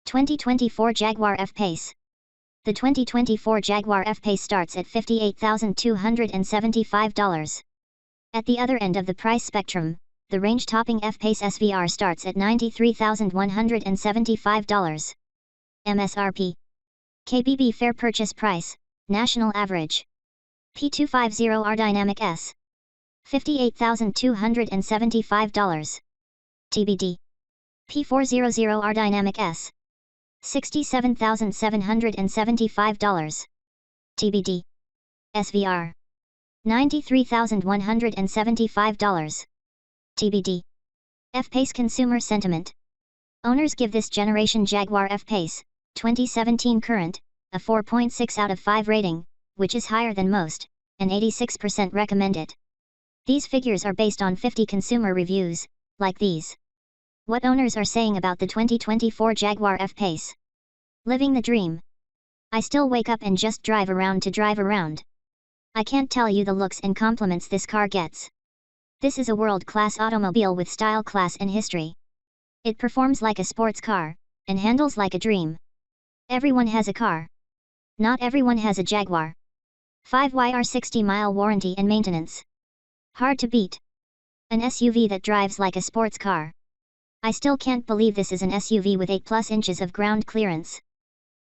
2024 Jaguar F-Pace. The 2024 Jaguar F-Pace starts at $58,275. At the other end of the price spectrum, the range-topping F-Pace SVR starts at $93,175. MSRP. KBB Fair Purchase Price, National Average. P250R Dynamic S. $58,275. TBD. P400R Dynamic S. $67,775. TBD. SVR. $93,175. TBD. F-Pace Consumer Sentiment. Owners give this generation Jaguar F-Pace, 2017 current, a 4.6 out of 5 rating, which is higher than most, and 86% recommend it. These figures are based on 50 consumer reviews, like these. What owners are saying about the 2024 Jaguar F-Pace. Living the dream. I still wake up and just drive around to drive around. I can't tell you the looks and compliments this car gets. This is a world-class automobile with style, class and history. It performs like a sports car, and handles like a dream. Everyone has a car. Not everyone has a Jaguar. 5YR 60-mile warranty and maintenance. Hard to beat. An SUV that drives like a sports car. I still can't believe this is an SUV with 8+ inches of ground clearance.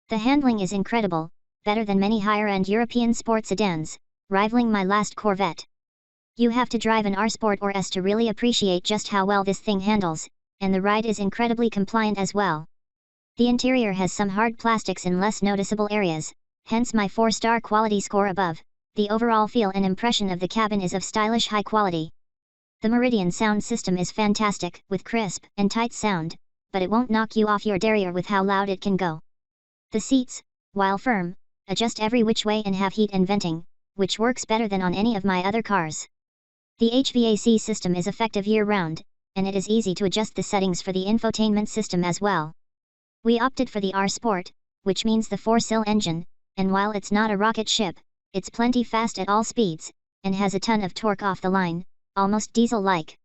The handling is incredible, better than many higher-end European sport sedans, rivaling my last Corvette. You have to drive an R Sport or S to really appreciate just how well this thing handles, and the ride is incredibly compliant as well. The interior has some hard plastics in less noticeable areas, hence my 4-star quality score above. The overall feel and impression of the cabin is of stylish high quality. The Meridian sound system is fantastic, with crisp and tight sound, but it won't knock you off your derriere with how loud it can go. The seats, while firm, adjust every which way and have heat and venting, which works better than on any of my other cars. The HVAC system is effective year-round, and it is easy to adjust the settings for the infotainment system as well. We opted for the R Sport, which means the 4-cylinder engine, and while it's not a rocket ship, it's plenty fast at all speeds, and has a ton of torque off the line, almost diesel-like.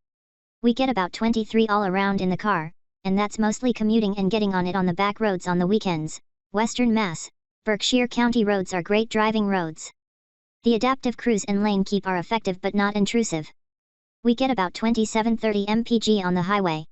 We get about 23 all around in the car, and that's mostly commuting and getting on it on the back roads on the weekends. Western Mass, Berkshire County roads are great driving roads. The adaptive cruise and lane keep are effective but not intrusive. We get about 27-30 mpg on the highway.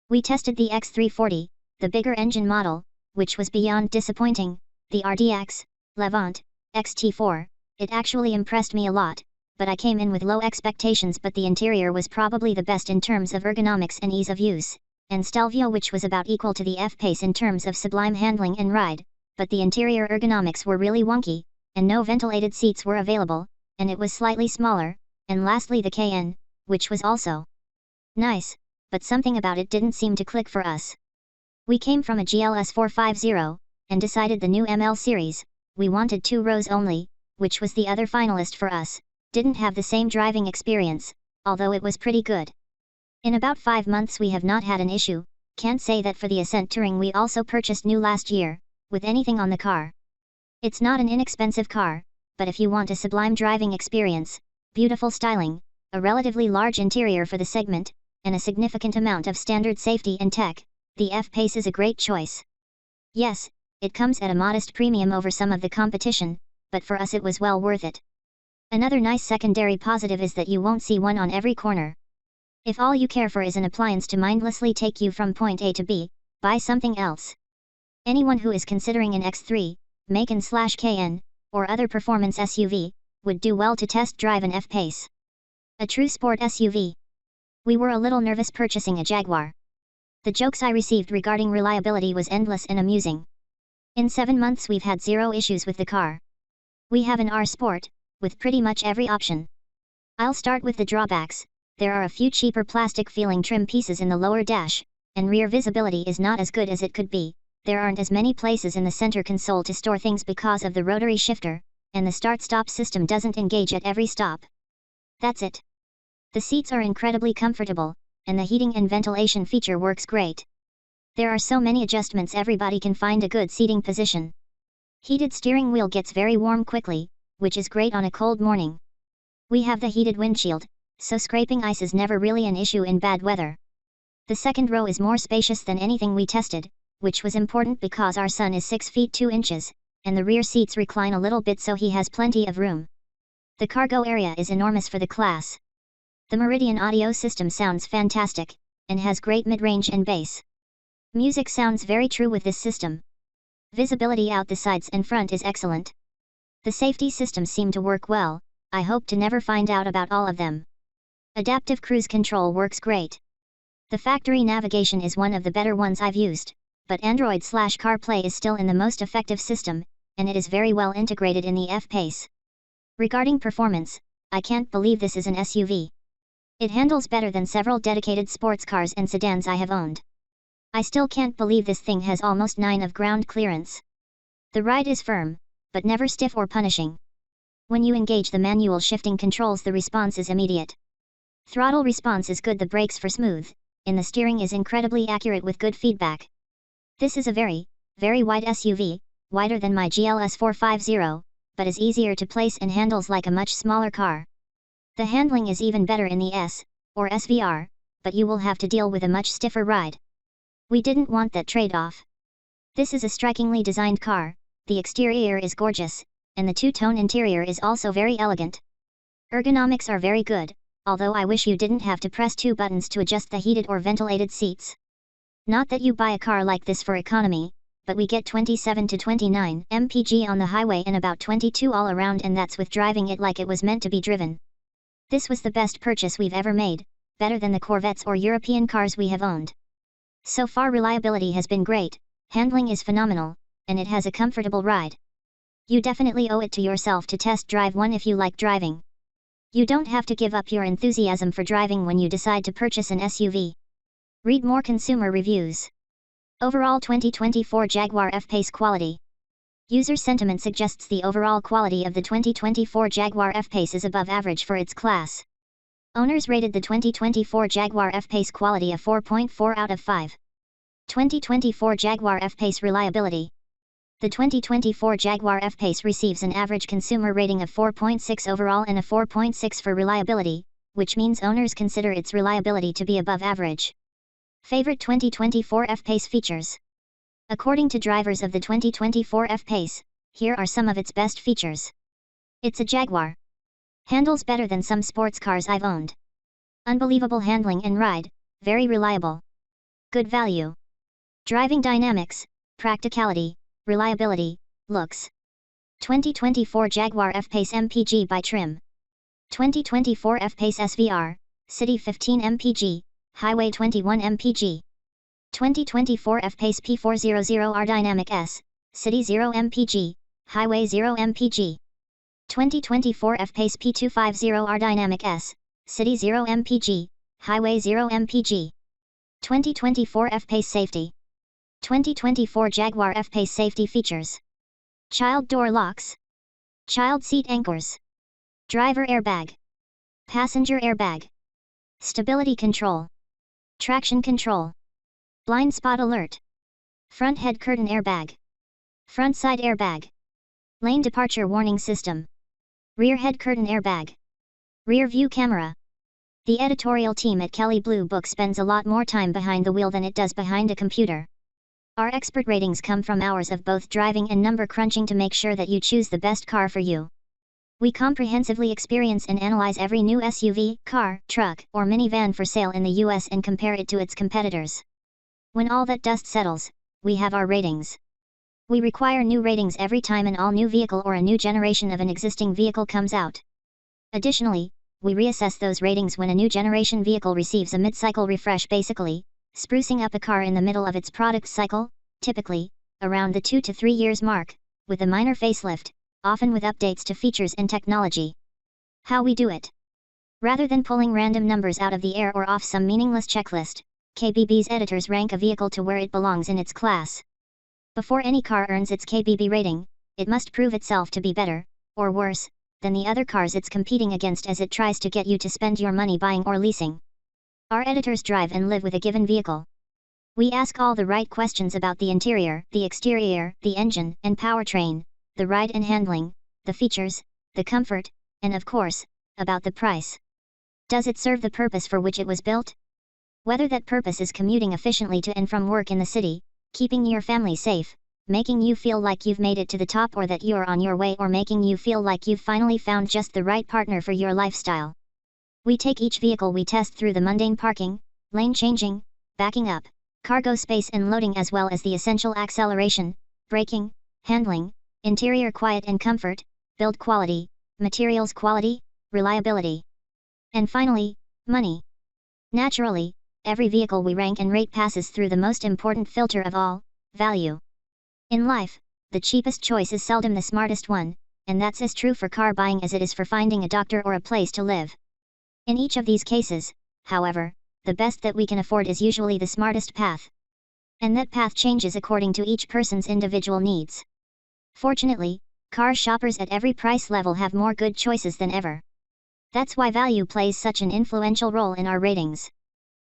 We tested the X340, the bigger engine model, which was beyond disappointing. The RDX, Levant, XT4, it actually impressed me a lot, but I came in with low expectations. But the interior was probably the best in terms of ergonomics and ease of use, and Stelvio, which was about equal to the F-Pace in terms of sublime handling and ride, but the interior ergonomics were really wonky, and no ventilated seats were available, and it was slightly smaller. And lastly the KN, which was also nice, but something about it didn't seem to click for us. We came from a GLS 450, and decided the new ML series, we wanted 2 rows only, which was the other finalist for us, didn't have the same driving experience, although it was pretty good. In about 5 months we have not had an issue. Can't say that for the Ascent Touring we also purchased new last year, with anything on the car. It's not an inexpensive car, but if you want a sublime driving experience, beautiful styling, a relatively large interior for the segment, and a significant amount of standard safety and tech, the F-Pace is a great choice. Yes, it comes at a modest premium over some of the competition, but for us it was well worth it. Another nice secondary positive is that you won't see one on every corner. If all you care for is an appliance to mindlessly take you from point A to B, buy something else. Anyone who is considering an X3, Macan/KN, or other performance SUV, would do well to test drive an F-Pace. A true sport SUV. We were a little nervous purchasing a Jaguar. The jokes I received regarding reliability was endless and amusing. In 7 months we've had 0 issues with the car. We have an R Sport, with pretty much every option. I'll start with the drawbacks. There are a few cheaper plastic-feeling trim pieces in the lower dash, and rear visibility is not as good as it could be. There aren't as many places in the center console to store things because of the rotary shifter, and the start-stop system doesn't engage at every stop. That's it. The seats are incredibly comfortable, and the heating and ventilation feature works great. There are so many adjustments everybody can find a good seating position. Heated steering wheel gets very warm quickly, which is great on a cold morning. We have the heated windshield, so scraping ice is never really an issue in bad weather. The second row is more spacious than anything we tested, which was important because our son is 6 feet 2 inches, and the rear seats recline a little bit so he has plenty of room. The cargo area is enormous for the class. The Meridian audio system sounds fantastic, and has great mid-range and bass. Music sounds very true with this system. Visibility out the sides and front is excellent. The safety systems seem to work well. I hope to never find out about all of them. Adaptive cruise control works great. The factory navigation is one of the better ones I've used, but Android/CarPlay is still in the most effective system, and it is very well integrated in the F-Pace. Regarding performance, I can't believe this is an SUV. It handles better than several dedicated sports cars and sedans I have owned. I still can't believe this thing has almost 9 of ground clearance. The ride is firm, but never stiff or punishing. When you engage the manual shifting controls, the response is immediate. Throttle response is good, the brakes for smooth, and the steering is incredibly accurate with good feedback. This is a very, very wide SUV, wider than my GLS 450, but is easier to place and handles like a much smaller car. The handling is even better in the S, or SVR, but you will have to deal with a much stiffer ride. We didn't want that trade-off. This is a strikingly designed car, the exterior is gorgeous, and the two-tone interior is also very elegant. Ergonomics are very good, although I wish you didn't have to press 2 buttons to adjust the heated or ventilated seats. Not that you buy a car like this for economy, but we get 27 to 29 mpg on the highway and about 22 all around, and that's with driving it like it was meant to be driven. This was the best purchase we've ever made, better than the Corvettes or European cars we have owned. So far reliability has been great, handling is phenomenal, and it has a comfortable ride. You definitely owe it to yourself to test drive one if you like driving. You don't have to give up your enthusiasm for driving when you decide to purchase an SUV. Read more consumer reviews. Overall 2024 Jaguar F-Pace quality. User sentiment suggests the overall quality of the 2024 Jaguar F-Pace is above average for its class. Owners rated the 2024 Jaguar F-Pace quality a 4.4 out of 5. 2024 Jaguar F-Pace reliability. The 2024 Jaguar F-Pace receives an average consumer rating of 4.6 overall and a 4.6 for reliability, which means owners consider its reliability to be above average. Favorite 2024 F-Pace features. According to drivers of the 2024 F-Pace, here are some of its best features. It's a Jaguar. Handles better than some sports cars I've owned. Unbelievable handling and ride, very reliable. Good value. Driving dynamics, practicality, reliability, looks. 2024 Jaguar F-Pace MPG by trim. 2024 F-Pace SVR, City 15 mpg, Highway 21 mpg. 2024 F-Pace P400R Dynamic S, City 0 mpg, Highway 0 mpg. 2024 F-Pace P250R Dynamic S, City 0 mpg, Highway 0 mpg. 2024 F-Pace Safety. 2024 Jaguar F-Pace Safety features. Child door locks. Child seat anchors. Driver airbag. Passenger airbag. Stability control. Traction control. Blind spot alert. Front head curtain airbag. Front side airbag. Lane departure warning system. Rear head curtain airbag. Rear view camera. The editorial team at Kelley Blue Book spends a lot more time behind the wheel than it does behind a computer. Our expert ratings come from hours of both driving and number crunching to make sure that you choose the best car for you. We comprehensively experience and analyze every new SUV, car, truck, or minivan for sale in the US and compare it to its competitors. When all that dust settles, we have our ratings. We require new ratings every time an all-new vehicle or a new generation of an existing vehicle comes out. Additionally, we reassess those ratings when a new generation vehicle receives a mid-cycle refresh, basically sprucing up a car in the middle of its product cycle, typically around the 2 to 3 years mark, with a minor facelift, often with updates to features and technology. How we do it. Rather than pulling random numbers out of the air or off some meaningless checklist, KBB's editors rank a vehicle to where it belongs in its class. Before any car earns its KBB rating, it must prove itself to be better, or worse, than the other cars it's competing against as it tries to get you to spend your money buying or leasing. Our editors drive and live with a given vehicle. We ask all the right questions about the interior, the exterior, the engine and powertrain, the ride and handling, the features, the comfort, and of course, about the price. Does it serve the purpose for which it was built? Whether that purpose is commuting efficiently to and from work in the city, keeping your family safe, making you feel like you've made it to the top or that you're on your way, or making you feel like you've finally found just the right partner for your lifestyle. We take each vehicle we test through the mundane parking, lane changing, backing up, cargo space and loading, as well as the essential acceleration, braking, handling, interior quiet and comfort, build quality, materials quality, reliability. And finally, money. Naturally, every vehicle we rank and rate passes through the most important filter of all, value. In life, the cheapest choice is seldom the smartest one, and that's as true for car buying as it is for finding a doctor or a place to live. In each of these cases, however, the best that we can afford is usually the smartest path. And that path changes according to each person's individual needs. Fortunately, car shoppers at every price level have more good choices than ever. That's why value plays such an influential role in our ratings.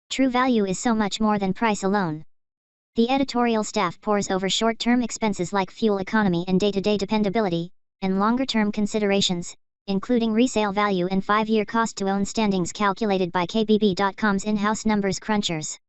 True value is so much more than price alone. The editorial staff pores over short-term expenses like fuel economy and day-to-day dependability, and longer-term considerations, including resale value and 5-year cost-to-own standings calculated by KBB.com's in-house numbers crunchers.